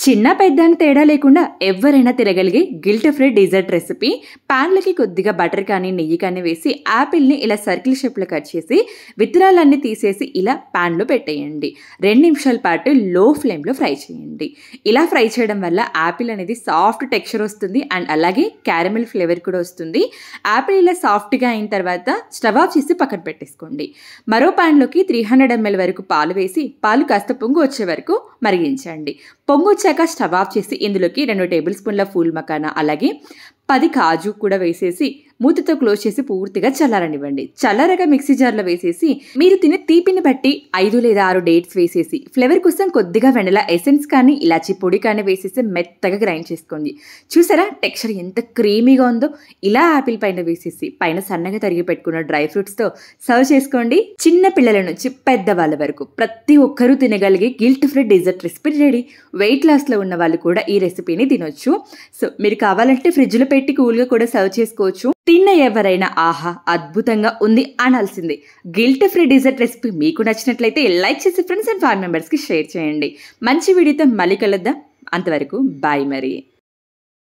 చిన్న పెద్ద అని తేడా లేకుండా ఎవరైనా తినగలిగే గిల్ట్ ఫ్రీ డెజర్ట్ రెసిపీ. ప్యాన్లకి కొద్దిగా బటర్ కానీ నెయ్యి కానీ వేసి యాపిల్ని ఇలా సర్కిల్ షేప్లో కట్ చేసి విత్తనాలన్నీ తీసేసి ఇలా ప్యాన్లో పెట్టేయండి. 2 నిమిషాల పాటు లో ఫ్లేమ్లో ఫ్రై చేయండి. ఇలా ఫ్రై చేయడం వల్ల యాపిల్ అనేది సాఫ్ట్ టెక్స్చర్ వస్తుంది అండ్ అలాగే క్యారమెల్ ఫ్లేవర్ కూడా వస్తుంది. యాపిల్ ఇలా సాఫ్ట్గా అయిన తర్వాత స్టవ్ ఆఫ్ చేసి పక్కన పెట్టేసుకోండి. మరో ప్యాన్లోకి 300 ml వరకు పాలు వేసి పాలు కాస్త పొంగు వచ్చే వరకు మరిగించండి. పొంగు వచ్చాక స్టవ్ ఆఫ్ చేసి ఇందులోకి 2 టేబుల్ స్పూన్ల ఫూల్ మకానా అలాగే 10 కాజు కూడా వేసేసి మూతతో క్లోజ్ చేసి పూర్తిగా చల్లారనివ్వండి. చల్లారగా మిక్సీ జార్లో వేసేసి మీరు తినే తీపిని బట్టి 5 లేదా 6 డేట్స్ వేసేసి ఫ్లేవర్ కోసం కొద్దిగా వెనిలా ఎసెన్స్ కానీ ఇలాచీ పొడి కానీ వేసేసి మెత్తగా గ్రైండ్ చేసుకోండి. చూసారా టెక్స్చర్ ఎంత క్రీమీగా ఉందో. ఇలా యాపిల్ పైన వేసేసి పైన సన్నగా తరిగి పెట్టుకున్న డ్రై ఫ్రూట్స్తో సర్వ్ చేసుకోండి. చిన్న పిల్లల నుంచి పెద్దవాళ్ళ వరకు ప్రతి ఒక్కరూ తినగలిగే guilt free dessert recipe ready. Weight లాస్లో ఉన్న వాళ్ళు కూడా ఈ రెసిపీని తినొచ్చు. సో మీరు కావాలంటే ఫ్రిడ్జ్లో పెట్టి కూల్గా కూడా సర్వ్ చేసుకోవచ్చు. తిన్న ఎవరైనా ఆహా అద్భుతంగా ఉంది అనాల్సిందే. గిల్ట్ ఫ్రీ డెజర్ట్ రెసిపీ మీకు నచ్చినట్లయితే లైక్ చేసి ఫ్రెండ్స్ అండ్ ఫ్యామిలీ మెంబర్స్కి షేర్ చేయండి. మంచి వీడియోతో మళ్ళీ కలుద్దాం. అంతవరకు బాయ్ మరి.